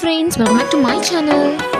friends, welcome back to my channel.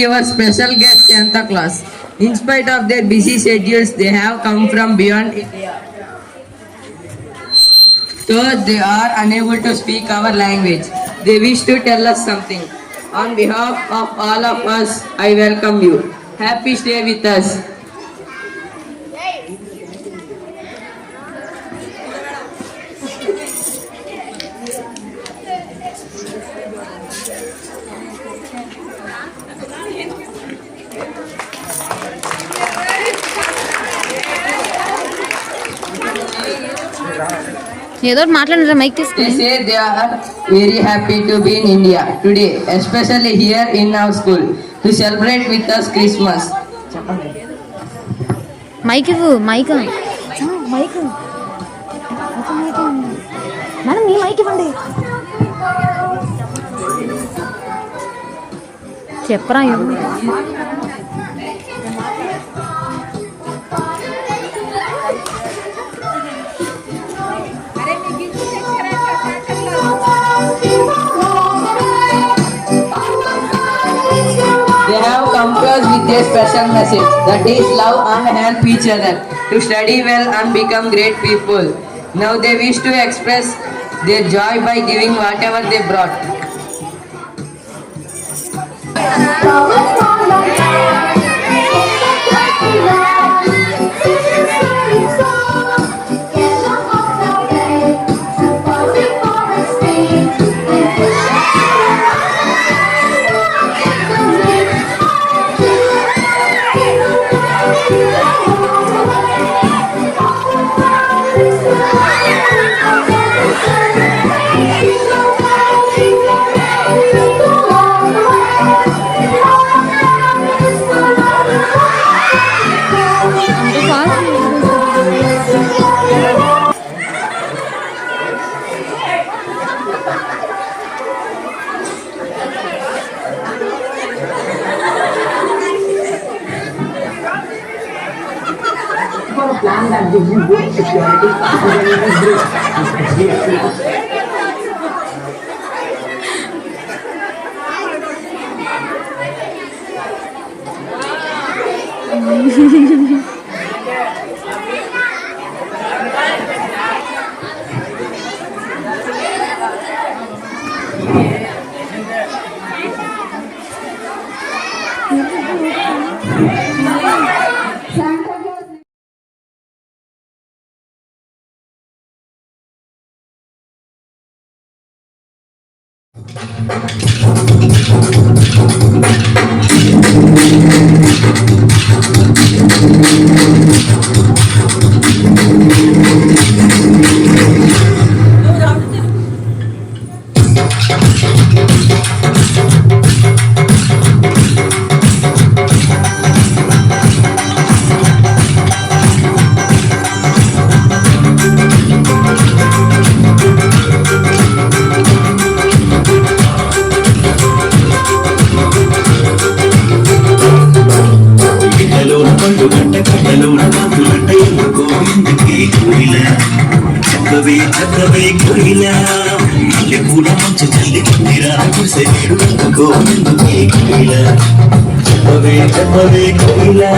Your special guest Santa Claus. In spite of their busy schedules, they have come from beyond India. Though they are unable to speak our language, they wish to tell us something. On behalf of all of us, I welcome you. Happy stay with us. ఏదో మాట్లాడారు mic They తీసుకుని. say they are very happy to be in India today, especially here in our school, to celebrate with us Christmas. Mike ఇవ్వు mike mike madam మీ mike ఇవ్వండి. చెప్పరా ఇవ్వు. They have come to us with a special message, that is love and help each other to study well and become great people. Now they wish to express their joy by giving whatever they brought. Plan that gives you good security చక్కవే కొయిలా మల్లె పూల మంచు చల్లి కుందిరా కుసేడు గోవిందుకే కొయిలా చెప్పవే కొయిలా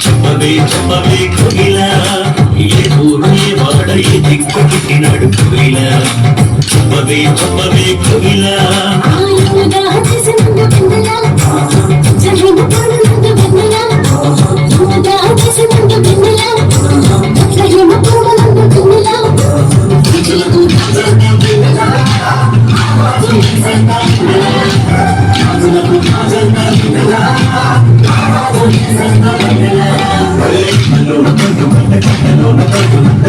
చెప్పవే కొయిలా ఏ పూర్ణే వాడై దిక్కుకినాడు కొయిలా చెప్పవే కొయిలా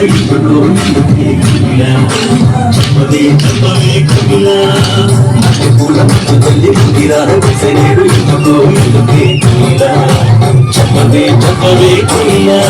ఇందుకో ఎందుకే కోయిలా చెప్పవే చెప్పవే కోయిలా పూల మంచు తల్లి ముగిరారు విసరేడు ఇందుకో ఎందుకే కోయిలా చెప్పవే చెప్పవే కోయిలా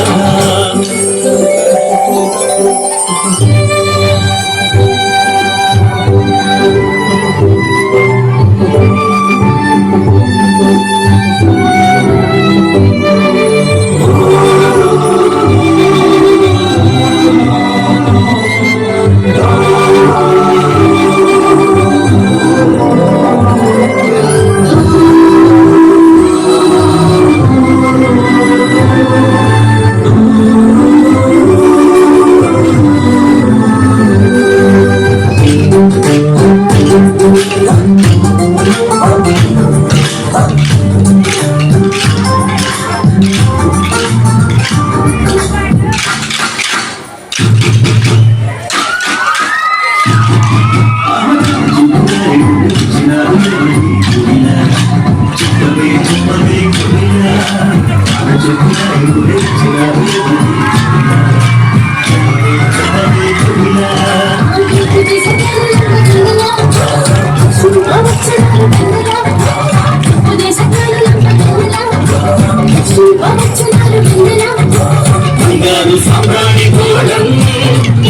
బంగారు సాంబ్రాణి గోడం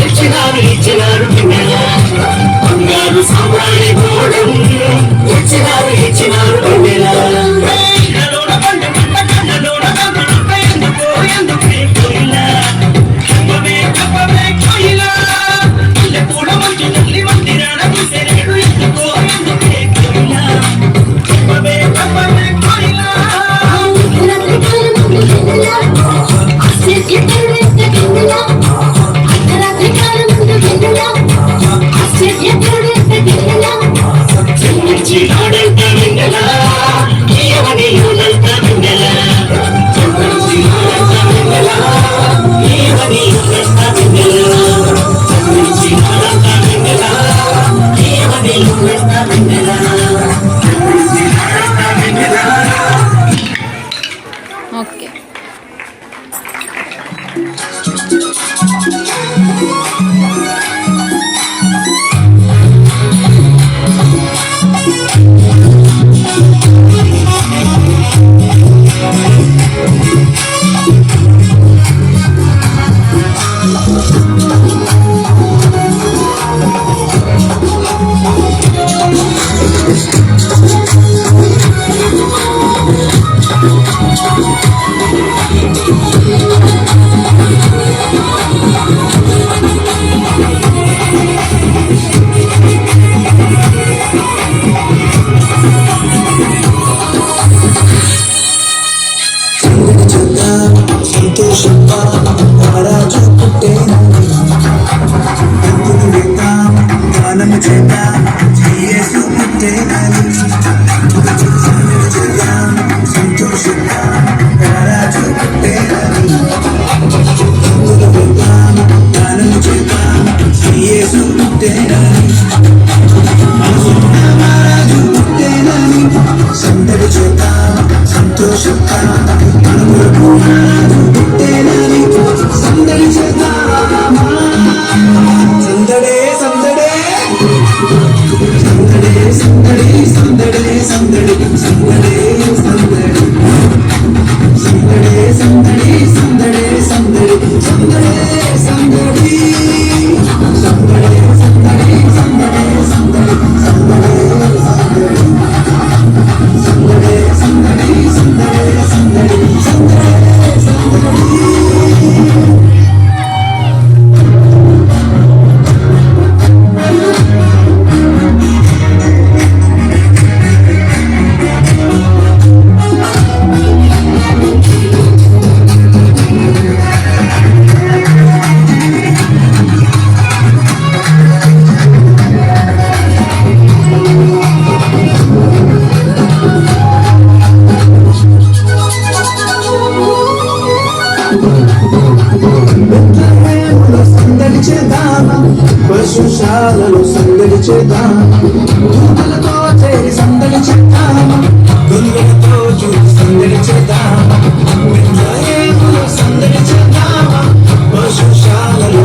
ఇచ్చినారు పిన్నెల బంగారు సాంబ్రాణి గోడం ఇచ్చినారు పిన్నెల ఓకే. పశుశాలలో సందడి చేద్దాం, దూతలతో చేరి సందడి చేద్దాం, గొంగలతో చూసి సందడి చేద్దాం, సందడి చేద్దాం, పశుశాలలో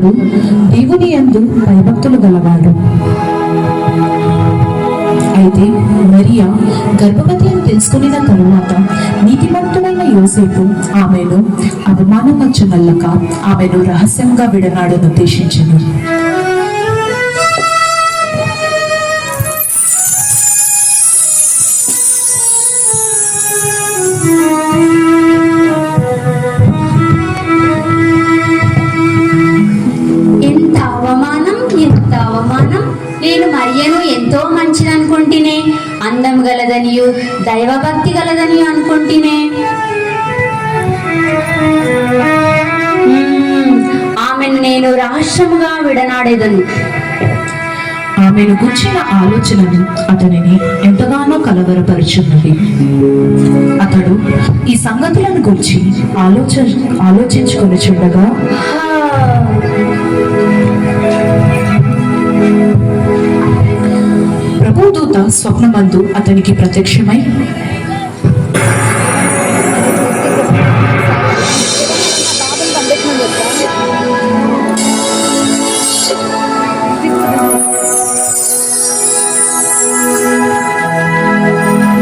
అతడు దేవుని యందు భయభక్తులు గలవాడు. అయితే మరియా గర్భవతి అని తెలుసుకున్న తరువాత నీతిమంతుడైన యోసేపు ఆమెను అవమానపరచగలక ఆమెను రహస్యంగా విడనాడను ఉద్దేశించెను. ఎంత అవమానం! నేను మరియను ఎంతో మంచిది అనుకుంటేనే, అందం గలదనియు దైవభక్తి గలదనియు అనుకుంటేనే. ఆమెను నేను రహస్యముగా విడనాడేదను. ఆమెను గుర్చిన ఆలోచనలు అతనిని ఎంతగానో కలవరపరుచున్నది. అతడు ఈ సంగతులను గురించి ఆలోచించుకొని చూడగా ప్రభుదూత స్వప్నమందు అతనికి ప్రత్యక్షమై,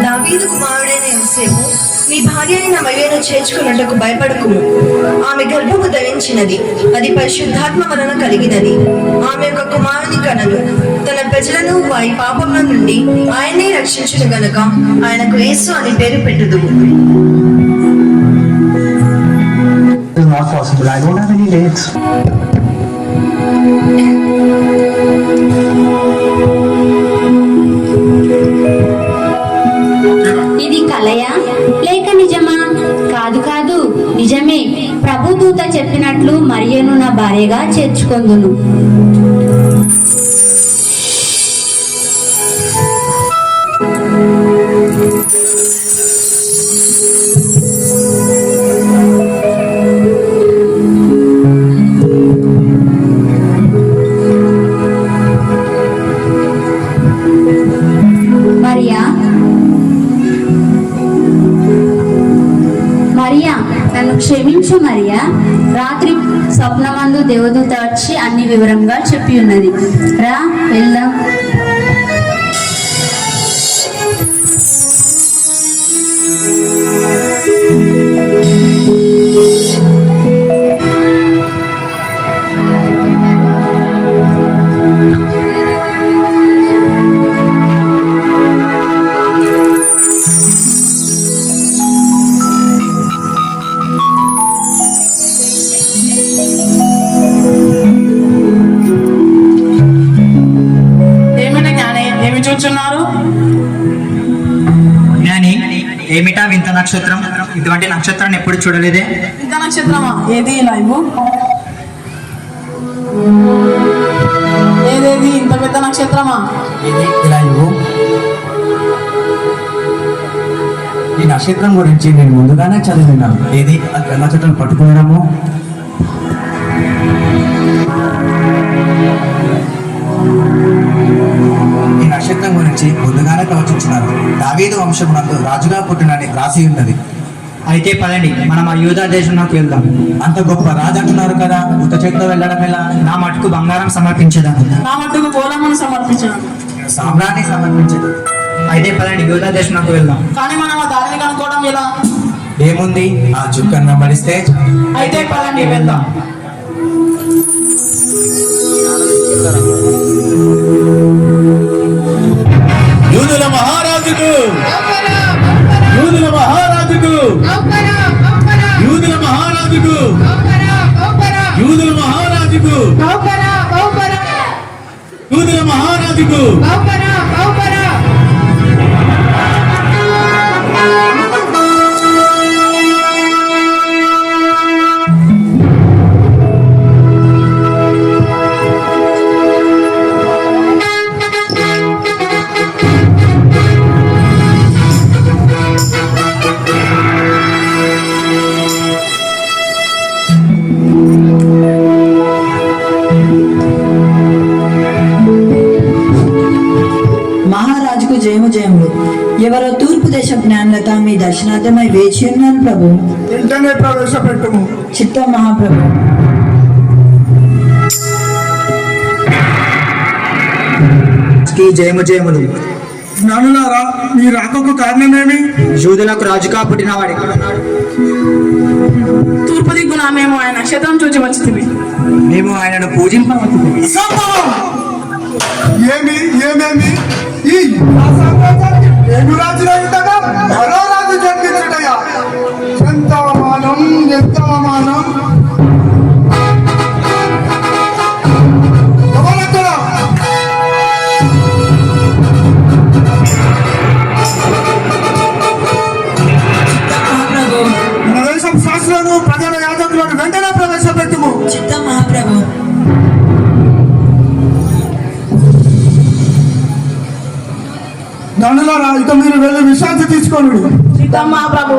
దావీదు కుమారుడైన యోసేపు, నీ భార్య అయిన మరియను చేర్చుకున్నట్టుకు భయపడకుము. ఆమె గర్భము ధరించినది, అది పరిశుద్ధాత్మ వలన కలిగినది. ఆమె ఒక కుమారుని కనను. తన ప్రజలను వారి పాపముల నుండి ఆయనే రక్షించును గనుక ఆయనకు యేసు అని పేరు పెట్టుదుము. It is not possible. I don't have any dates. ఇది కలయా లేక నిజమా? కాదు, నిజమే. ప్రభుదూత చెప్పినట్లు మరియను నా భార్యగా చేర్చుకొందును. మరియా, నన్ను క్షమించు మరియా. రాత్రి స్వప్నమందు దేవదూత వచ్చి అన్ని వివరంగా చెప్పి ఉన్నది. రా వెళ్దాం. ఏమిటా వింత నక్షత్రం? ఇటువంటి నక్షత్రాన్ని ఎప్పుడు చూడలేదే. వింత నక్షత్రమా? ఏది లైవ్? ఏదేది ఇంత పెద్ద నక్షత్రమా? ఇది ఇలా ఇవ్వు. ఈ నక్షత్రం గురించి నేను ముందుగానే చదివినాను. ఏది ఆ నక్షత్రం పట్టుకున్నాము. ఈ నక్షత్రం గురించి ముందుగానే ప్రవచించినారు. దావీదు వంశమునందు రాజుగా పుట్టినని రాసి ఉన్నది. అయితే పదండి, మనం ఆ యూదా దేశంలోకి వెళ్దాం. అంత గొప్ప రాజు అంటున్నారు కదా, ఉత్త చేతితో వెళ్ళడం ఎలా? నా మటుకు బంగారం సమర్పించదాను. నా మటుకు గోధుమను సమర్పించడం. సామ్రాన్ని సమర్పించదు. అయితే పదండి, యూదా దేశంలోకి వెళ్దాం. కానీ మనం ఆ దారిని కనుక్కోవడం ఎలా? ఏముంది, ఆ చుక్కను వెంబడిస్తే. అయితే పదండి వెళ్దాం. యూదుల మహారాజుకు, యూదుల మహారాజుకు, యూదుల మహారాజుకు, యూదుల మహారాజుకు, యూదుల మహారాజుకు. మహారాజుకు జయము జయములు. ఎవరో తూర్పు దేశ జ్ఞానులత మీ దర్శనార్థమై వేచి ఉన్నాను ప్రభు. వెంటనే ప్రవేశపెట్టుము. చిత్తం మహాప్రభు. రాజుకి జయము జయములు. జ్ఞానులారా, మీ రాకకు కారణమేమి? యూదులకు రాజుగా పుట్టినవాడే. తూర్పు దిక్కున మేము ఆయన నక్షత్రం చూచి వచ్చింది. మేము ఆయనను పూజింపవచ్చు. ఏమేమి ఈ ఏడు రాజులు ఉండగా మరో రాజు జన్మించుటయా? ఎంత అవమానం, ఎంత అవమానం! ఎవరక్కడ? మన దేశం శాస్త్రాలను ప్రజల యాజకులను వెంటనే ప్రవేశపెట్టుము. చిత్తం మహాప్రభు. జ్ఞానులారా, ఇక మీరు వెళ్ళి విశ్రాంతి తీసుకోండి. చిత్తం మహాప్రభు.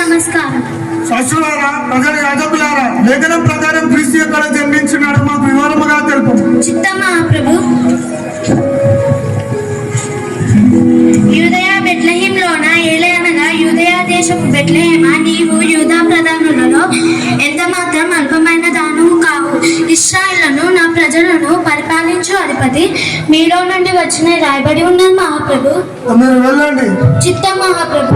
నమస్కారం. శాస్త్రులారా, ప్రజల యాజకులారా, లేఖనం ప్రకారం క్రీస్తు ఎక్కడ జన్మించినాడు మాకు వివరముగా తెలుపు. చిత్త మహాప్రభు, యూదయా బెత్లెహేంలోన ఏలయనగా యూదయా దేశపు బెత్లెహేమా, నీవు యూదా ప్రధానులలో ఎంత మాత్రం అల్పమైన దానవు కావు. ఇశ్రాయేలును నా ప్రజలను పరిపాలించు అధిపతి మీలో నుండి వచ్చిన రాయబడి ఉన్నది మహాప్రభు. మీరు వెళ్ళండి. చిత్త మహాప్రభు.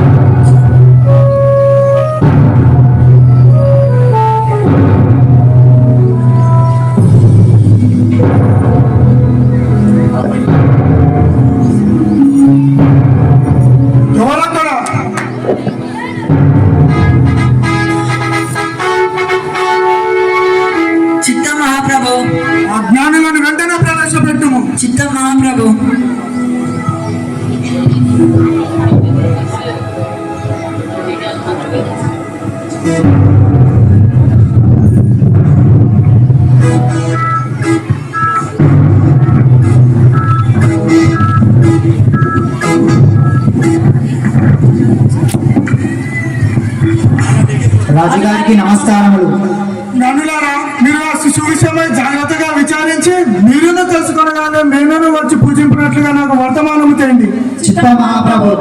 ఎవరక్కడ? చిత్త మహాప్రభు. ఆ జ్ఞానులను వెంటనే ప్రవేశపెట్టుము. చిత్త మహాప్రభు. రాజుగారికి నమస్కారములు. జ్ఞానులారా, మీరు ఆ శిశువు విషయమై జాగ్రత్తగా విచారించి మీరును తెలుసుకొనగానే మేమేను వచ్చి పూజింపినట్లుగా నాకు వర్తమానము తేండి. చిత్త మహాప్రభు.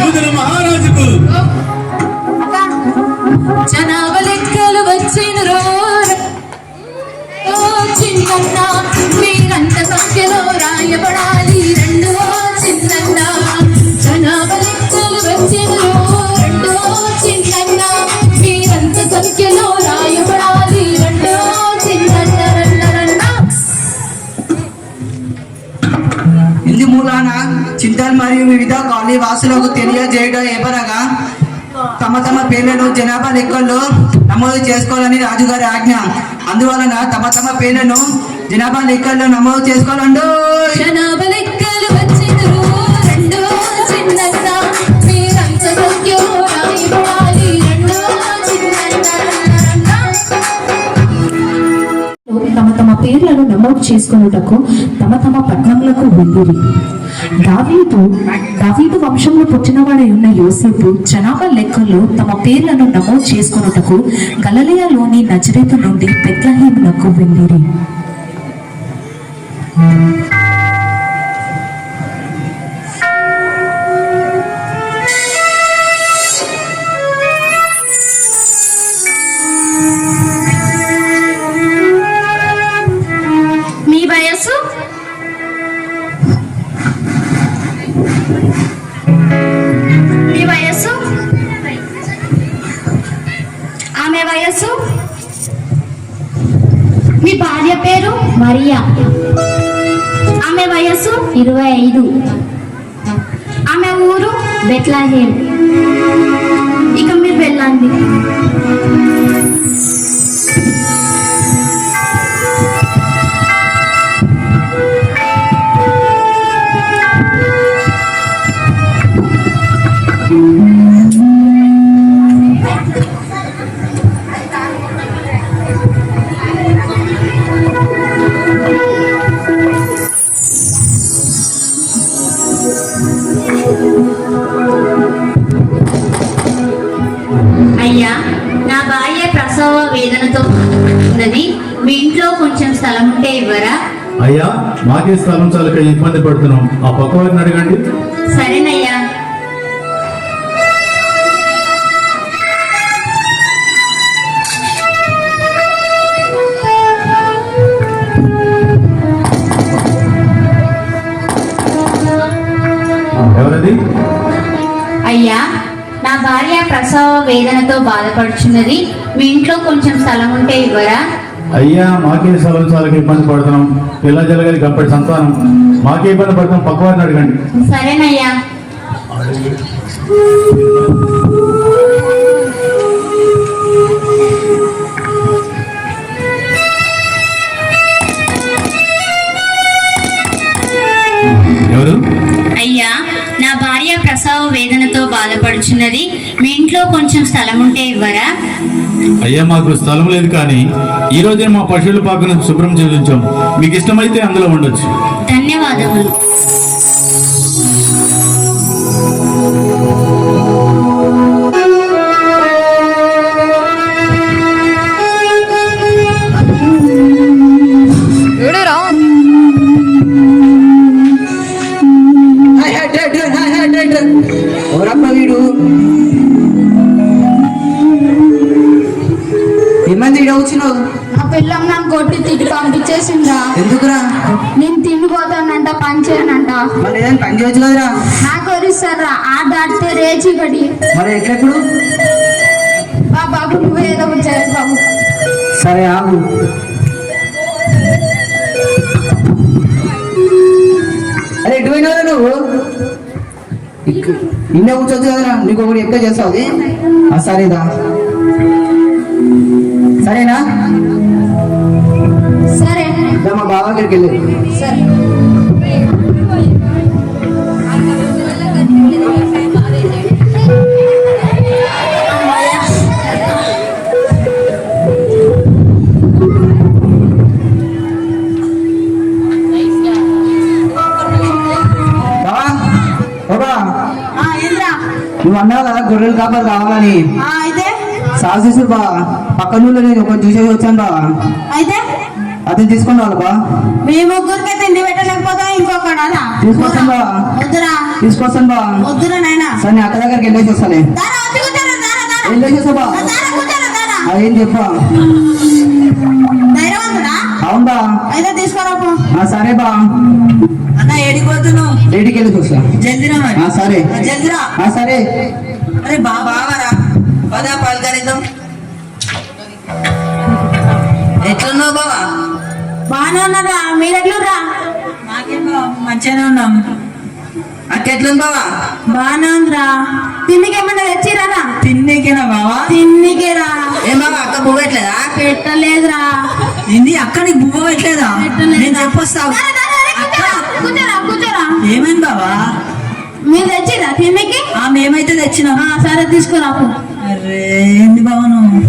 యూదుల మహారాజుకు జనాభా లెక్కలు వచ్చిన చిన్న మీరంత సంఖ్యలో రాయబడాలి. రెండో చిన్న జనాభా లెక్కలు వచ్చిన రెండో చిన్న మీరంత సంఖ్యలో రాయబడాలి. రెండో చిన్న ఇందు మూలాన చింతల్ మరియు వివిధ కాలనీ వాసులకు తెలియజేయడం ఏమనగా తమ తమ పేర్లను జనాభా లెక్కల్లో నమోదు చేసుకోవాలని రాజుగారి ఆజ్ఞ. అందువలన తమ తమ పేర్లను జనాభా లెక్కల్లో నమోదు చేసుకోవాలండు. జనాభా లెక్కలు వచ్చిన రెండో చిన్న మీరంత సంఖ్యలో రాయబడాలి. రెండో తమ తమ పేర్లను నమోదు చేసుకొనుటకు తమ తమ పట్టణములకు వెళ్ళిరి. దావీదు వంశంలో పుట్టినవాడై ఉన్న యోసేపు జనాభా లెక్కల్లో తమ పేర్లను నమోదు చేసుకొనుటకు గలిలయలోని నజరేతు నుండి బెత్లెహేమునకు వెళ్ళిరి. మీ వయస్సు? మీ వయస్సు? ఆమె వయస్సు? మీ భార్య పేరు? మరియా. ఆమె వయస్సు? 25. ఆమె ఊరు? బెత్లెహేం. ఇక మీరు వెళ్ళండి. అయ్యా, నా భార్య ప్రసవ వేదనతో ఉన్నది. మీ ఇంట్లో కొంచెం స్థలం ఉంటే ఇవ్వరా? అయ్యా, మాకే స్థలం చాలక ఇబ్బంది పడుతున్నాం. ఆ పక్క వారిని అడగండి. సరేనయ్యా. ఎవరది? అయ్యా, నా భార్య ప్రసవ వేదనతో బాధపడుచున్నది. మీ ఇంట్లో కొంచెం స్థలం ఉంటే ఇవ్వరా? అయ్యా, మాకే స్థలం చాలక ఇబ్బంది పడుతున్నాం. పిల్ల జలగలి గప్పటి సంతానం. మాకే ఇబ్బంది పడుతున్నాం. పక్క వారిని అడగండి. సరేనయ్యా. ఎవరు? అయ్యా, నా భార్య ప్రసవ వేదనతో బాధపడుచున్నది. మీ ఇంట్లో కొంచెం స్థలం ఉంటే ఇవ్వరా? అయ్యా, మాకు స్థలం లేదు, కానీ ఈ రోజే మా పశువుల పాకను శుభ్రం చేయించాం. మీకు ఇష్టమైతే అందులో ఉండొచ్చు. ధన్యవాదములు. ఎవరప్ప వీడు? ఏమంది ఈడ వచ్చినావు? ఆ పిల్లం నన్ను కొట్టి తిట్టి పంపించేసిందా? ఎందుకురా? నేను తిండిపోతానంట, పని చేయనంట. మరి ఏదైనా పని చేయొచ్చు కదరా? నాకు వరిస్తారా? ఆ దాటితే రేచి గడి. మరి ఎట్లెప్పుడు? బాబు నువ్వే ఏదో ఒకటి చేయాలి బాబు. సరే ఆగు. అరే ఎటు పోయినావురా నువ్వు? ఇన్నే కూర్చోచ్చు కదరా? నీకు ఒకటి ఎక్కువ చేస్తావు. సరేదా? సరేనా? సరే మా బావ దగ్గరికి వెళ్ళి. సరే. నువ్వు అన్నావు కదా గొర్రెలు కాపలు కావాలని. అయితే సాగు బా పక్కన నేను ఒక చూసేసి వచ్చాను బా. అయితే అతను తీసుకుని రావాలి బా. మీ ముగ్గురికి తిండి పెట్టలేకపోతా ఇంకొకడా? తీసుకొస్తాను బా. వద్దురా. తీసుకొస్తాను బా. వద్దురా నాయనా. సరే అక్క దగ్గరికి వెళ్ళేసి వస్తానే. వెళ్ళేసి వస్తా బా. ఏం చెప్పా? ధైర్యవంతుడా? అవును బా. అయితే తీసుకురా. సరే బా. అన్న ఏడిపోతున్నావు? బయటికి వెళ్ళి చూస్తా. జల్దిరా మరి. సరే జల్దిరా. సరే. అరే బావారా, పదా పలకరిద్దాం. ఎట్లున్నావు బావా? బాగానే ఉన్నారా? మీరు ఎట్లురా? మాకేం బావ, మంచిగానే ఉన్నాం. అక్క ఎట్లుంది బావా? బాగానే ఉందిరా. తిండికి ఏమన్నా తెచ్చిరారా? తిన్నికేనా బావా? తిండికేరా. ఏం బావా అక్క బువ్వ పెట్టలేదా? పెట్టలేదురా. ఏంది అక్క నీకు బువ్వ పెట్టలేదా? నేను చెప్పొస్తావు. కూర్చోరా. ఏమైంది బావా? మీరు తెచ్చిరా తిండికి? మేమైతే తెచ్చినాం. సరే తీసుకురా. అరే ఏంది బావా నువ్వు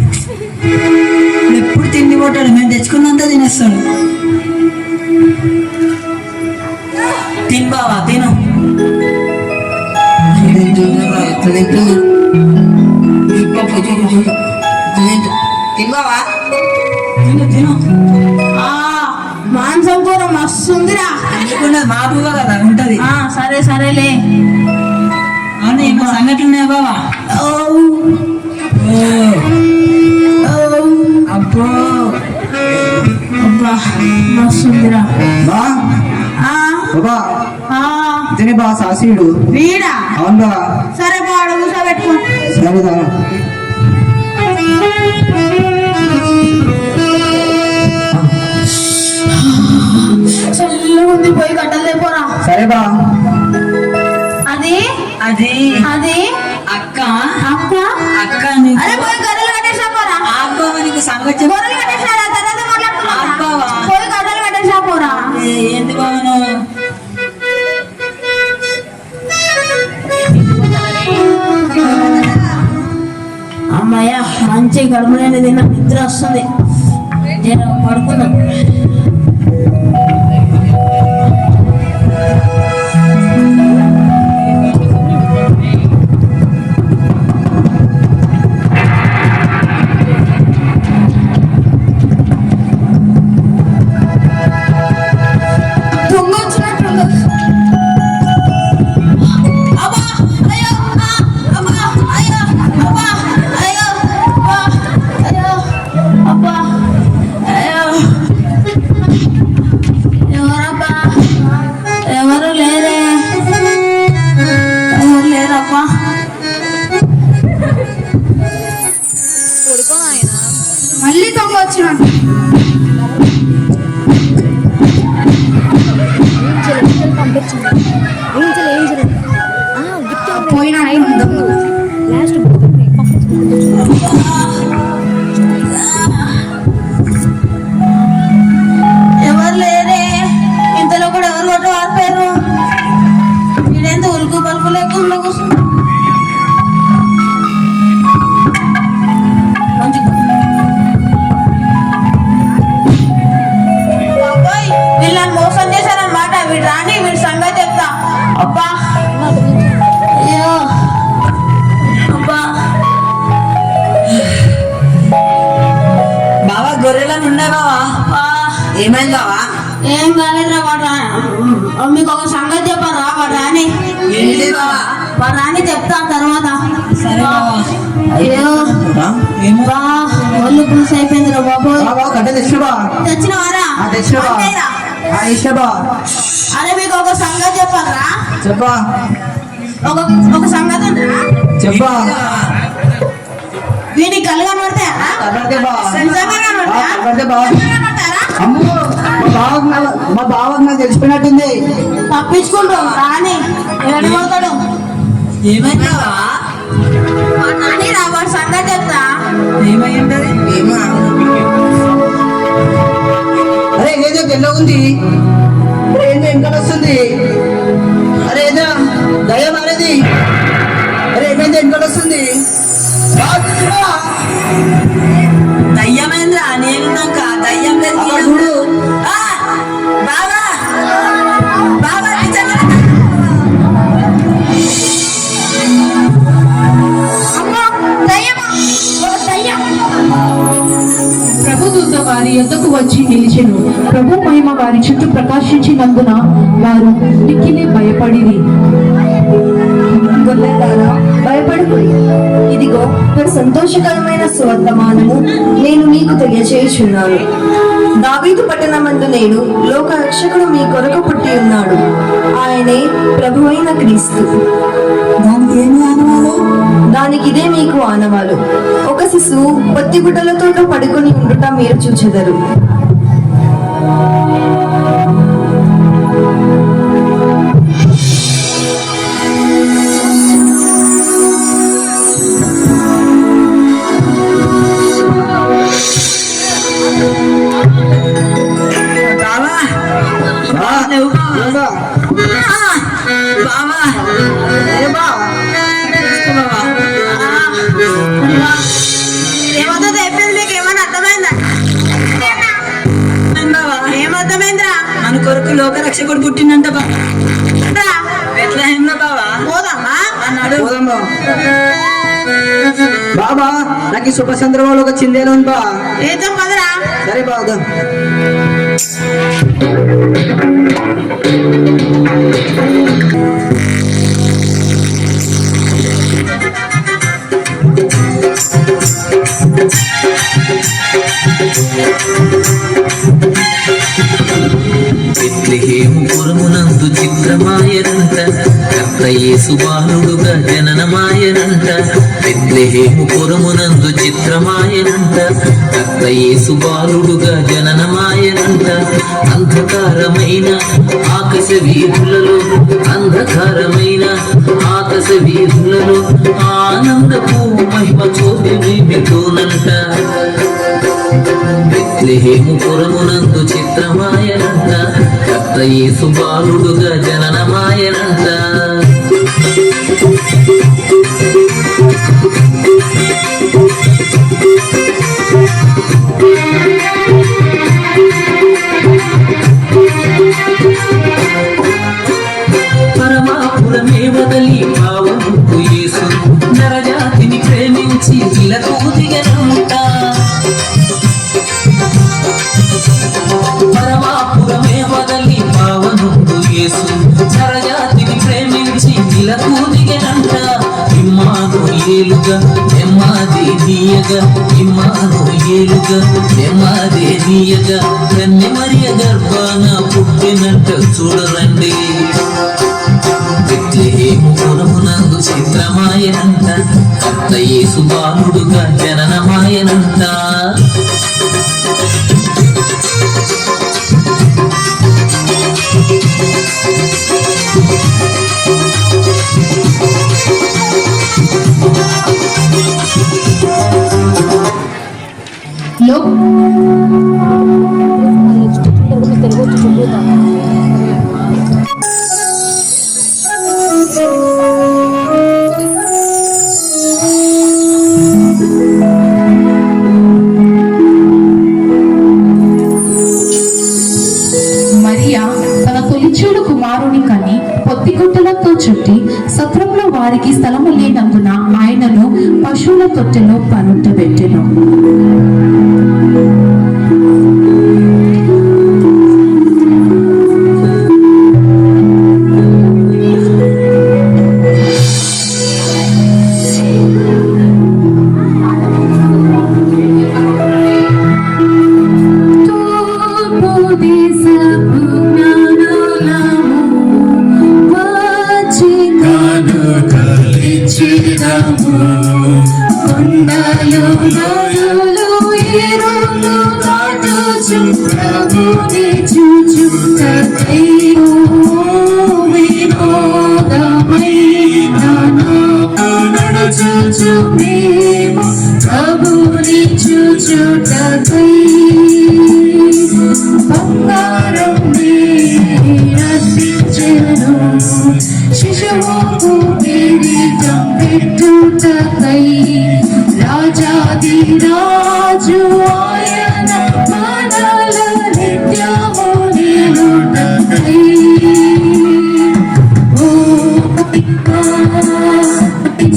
ఎప్పుడు తిండి కొట్టాడు? మేము తెచ్చుకున్నంత తినేస్తాడు. తిను బావా తిను. తిన్నావా? తిను తిను. మాంసం కూర మస్తు ఉందిరా. ఎందుకున్నది? మా బువ్వ కదా ఉంటది. సరే సరేలే. అవును ఏమో సంగతులు ఉన్నాయా బావా? అబ్బో అబ్బా మస్తు ఉందిరా. బా బాబా తిని బా సాసీడు. వీడా? అవును బా. సరే బాడు కూర్చోబెట్టుకో. సరే దా. చల్లగా ఉంది, పోయి గడ్డలు తెపోరా. సరే బా. అది అది అది అక్క అక్క అక్క అరే పోయి గడ్డలు కట్టేసా పోరా. అబ్బావా నీకు సంగతి గొర్రెలు కట్టేసారా? తర్వాత మాట్లాడుతున్నా. అబ్బావా పోయి గడ్డలు కట్టేసా పోరా. ఏంది బావను? అమ్మాయ్యా మంచి గడుపులేని తిన్న నిద్ర వస్తుంది. పడుకున్నా. మళ్ళీ దొంగ వచ్చినాడు. పోయినా ఎవరు లేరే, ఇంతలో కూడా ఎవరు కొట్ట వారిపోయారు. వీడెంత ఉలుకు పలుకు లేకుండా కూర్చుంది. వీళ్ళు నన్ను మోసం చేశారన్నమాట. వీడు రాని వీడి సంగతి చెప్తా. అబ్బా అయ్యో అబ్బా. బావా గొర్రెలను ఉన్నాయి బావా. ఏమైంది బావా? ఏం కాలేదురా. మీకు ఒక సంగతి చెప్పరా. వాడు రాని ఏంటి బావా? వాడు రాని చెప్తా తర్వాత. సరే బావా. అయ్యో బా ఒళ్ళు పులుసు అయిపోయిందిరా బాబు. గడ్డ తెచ్చుబా. తెచ్చినవారా? తెచ్చుబా. ఇష్టబా. అరే మీకు ఒక సంగతి చెప్పరా. చెప్పా. ఒక సంగతి ఉందా? చెప్పా. వీడికి కళ్ళు కనబడతాయా? నిజంగా కనబడతాయా? మా బావకు నాకు తెలిసిపోయినట్టుంది. తప్పించుకుంటాం రాని ఏడిపోతాడు. ఏమైందావా? నాని రా వాడి సంగతి చెప్తా. ఏమైంటది? అరే ఏదో గెల్ల ఉంది. అరే ఏందో వెనకాల వస్తుంది. అరే ఏదో దయ్యం అనేది. అరే ఏమైంది వెనకాల వస్తుంది. దయ్యమేంద్రా? నేనున్నాక దయ్యం లేదు. చూడు. బావా బావా ప్రభుదూత వారి యొద్దకు వచ్చి నిలిచెను. ప్రభు మహిమ వారి చుట్టూ ప్రకాశించినందున వారు మిక్కిలి భయపడిరి. గొర్రెలారా భయపడకుడి. ఇదిగో ఒక సంతోషకరమైన సువర్తమానము నేను మీకు తెలియజేయుచున్నాను. దావీదు పట్టణమందు నేను లోక రక్షకుడు మీ కొరకు పుట్టి ఉన్నాడు. ఆయనే ప్రభువైన క్రీస్తు. దానికి ఇదే మీకు ఆనవాలు. ఒక శిశువు పొత్తిగుడ్డలతో పడుకొని ఉండుట మీరు చూచెదరు. ఏమవుతుంది అయిపోయింది. మీకు ఏమన్నా అర్థమైందా? ఏమర్థమైందా? మన కొరకు లోక రక్షకుడు పుట్టిందంట ఎట్లా అయిందా బావా? పోదామా అన్నాడు. బాబా నాకు ఈ శుభ సందర్భంలో ఒక చిందేలో ఉంది బా. ఏదో పదరా. సరే బాగా బెత్లెహేము పురమునందు చిత్రమాయనంట కర్త యేసు బాలుడుగా జననమాయనంట. బెత్లెహేము పురమునందు చిత్రమాయనంట కర్త యేసు బాలుడుగా జననమాయనంట. అంధకారమైన ఆకాశ వీధులలో అంధకారమైన ఆకాశ వీధులలో ఆనందపు మహిమ చూపితోనంట. బెత్లెహేము పురమునందు చిత్రమాయనంట కర్త యేసు బాలుడుగా జననమాయనంట. పరమాపురమే వదలి పావనుకు యేసు నరజాతిని ప్రేమించి ఇలకు దిగనంట. పరమాపురమే వదలి పావనుకు యేసు నరజాతిని ప్రేమించి ఇలకు దిగనంట. ఇమ్మానుయేలుగా నెమ్మదేనీయగా ఇమ్మానుయేలుగా నెమ్మదేనీయగా కన్య మరియ గర్భాన పుట్టినంట చూడరండి. బెత్లెహేము పురమునందు చిత్రమాయనంట కర్త యేసు బాలుడుగా జననమాయనంట. లో మరియా తన తొలిచూడు కుమారుని కని పొత్తిగుట్టలతో చుట్టి సత్రంలో వారికి స్థలము లేనందున ఆయనను పశువుల తొట్టెలో పరుండబెట్టెను. రాజాది రాజు ఆయన మనల నిత్యము నిలుటకై ఓ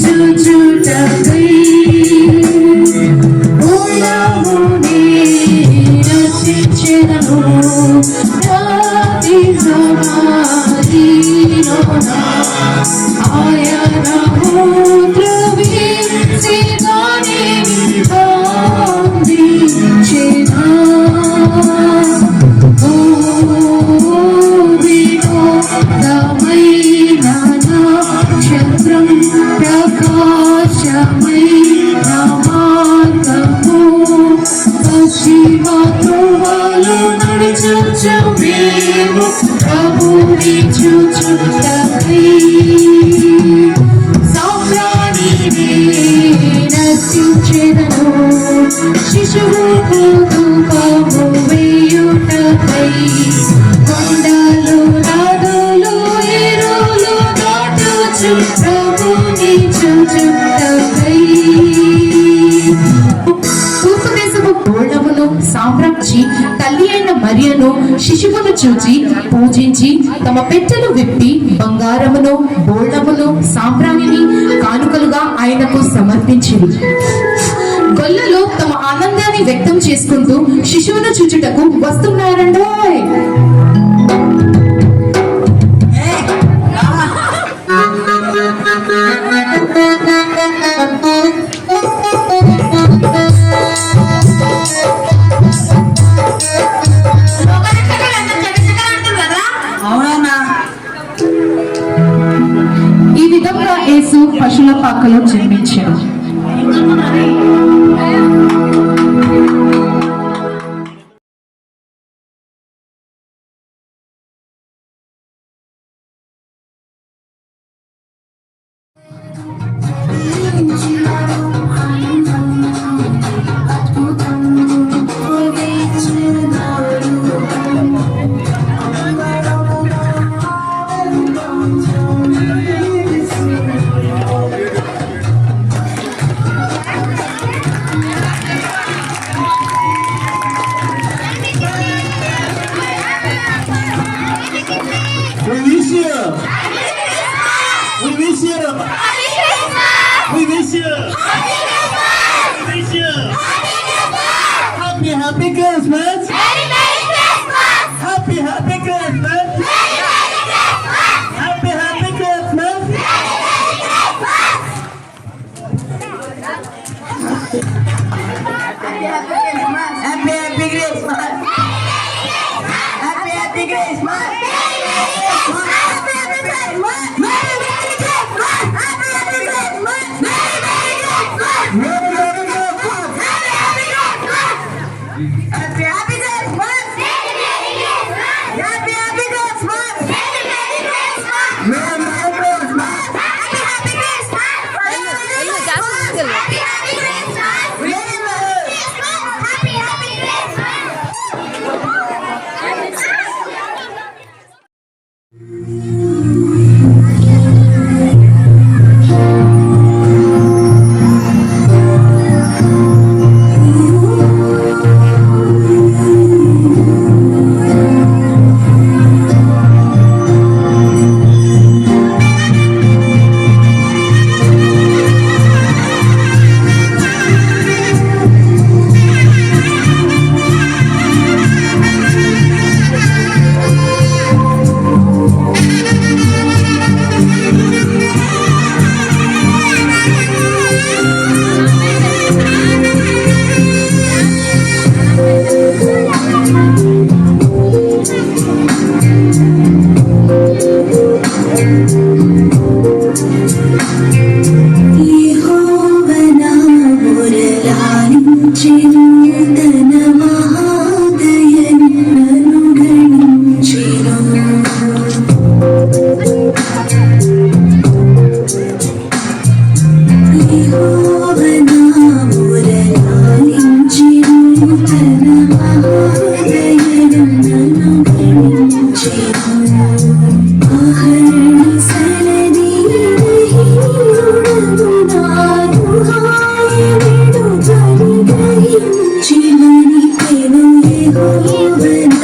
చూచుటకై ఉలముని రచించెను రాతి సమాధిలోన ఆయన శిశువు వేయుటకై కొండలు రాదులు ఇరులు దాటుచు ప్రభుని చూచుటకై తూర్పు దేశపు గోళమును సామ్రాజ్ఞి తల్లి అయిన మరియను శిశువును చూచి పూజించి తమ పెట్టెలు విప్పి బంగారమును బోళమును సాంబ్రాణిని కానుకలుగా ఆయనకు సమర్పించింది. గొల్లలు తమ ఆనందాన్ని వ్యక్తం చేసుకుంటూ శిశువును చూచుటకు వస్తున్నారండి. ఈ విధంగా యేసు పశువుల పాకలో జన్మించారు. Happy Christmas! Happy Christmas! Happy Christmas! Happy Christmas! Happy గణించెను తన మహాదయను నన్ను గణించెను యెహోవా నా మొరలాలించెను తన మహాదయను నన్ను గణించెను అహర్నిశలనీ రహియుడను నాదు హాయనుడు ధ్వని గ్రహించినని పెను యెహోవా నా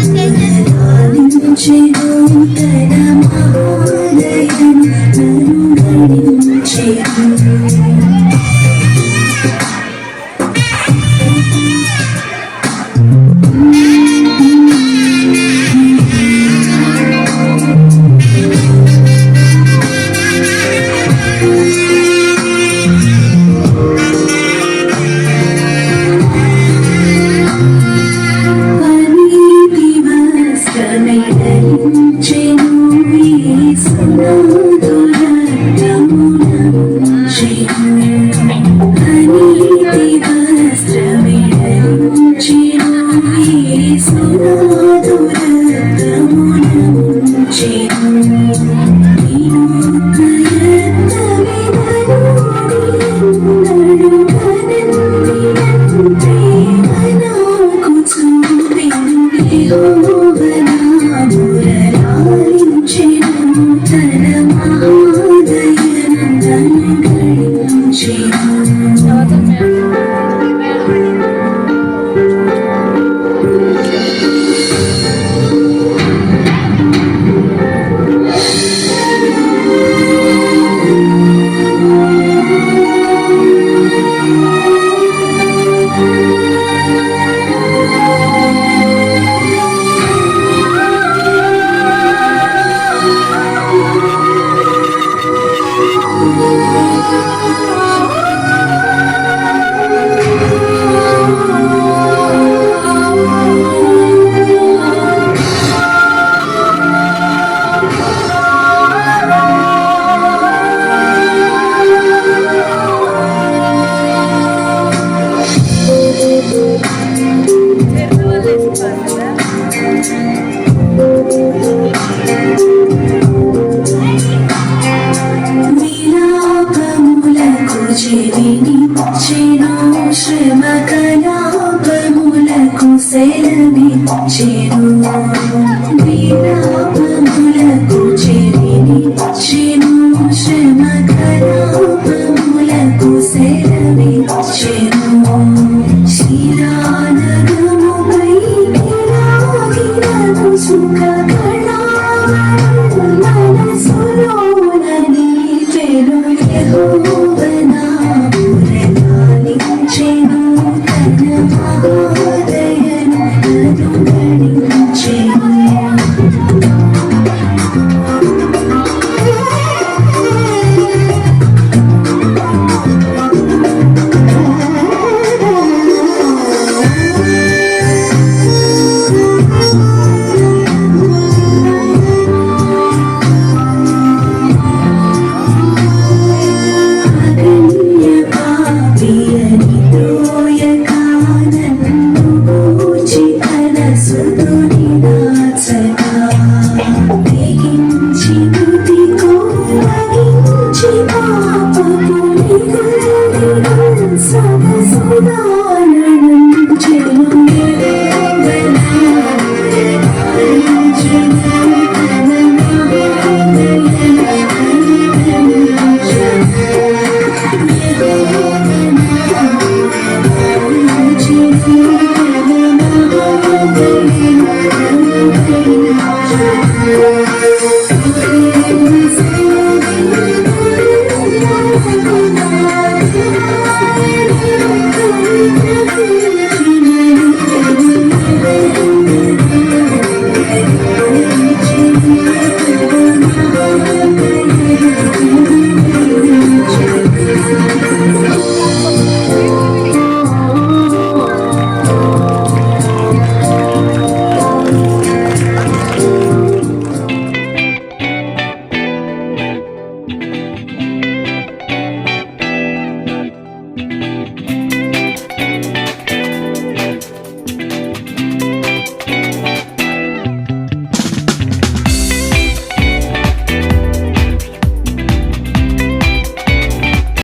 మొరలాలించెను తన మహాదయను నన్ను గణించెను పనీతి వస్త్రమై ధరించెను యేసునాథు రక్తమునంచెను పనీతి వస్త్రమై ధరించెను యేసునాథు రక్తమునంచెను విలాపములకు చెవినిచ్చెను శ్రమ కలాపములకు సెలవిచ్చెను విలాపములకు చెవినిచ్చెను శ్రమ కలాపములకు సెలవిచ్చెను శిరానగముపై గిరాగిరను సుఖ మనసులోనని చెడు యెహోవా నా మొరలాలించెను తన మహాదయను నన్ను గణించెను అగణ్య పాపియని త్రోయకానన్ను గూర్చి తన సుతుని నాచగా తెగించి మృతి కోరగించి పాపపు నిగలిను సగసుదాన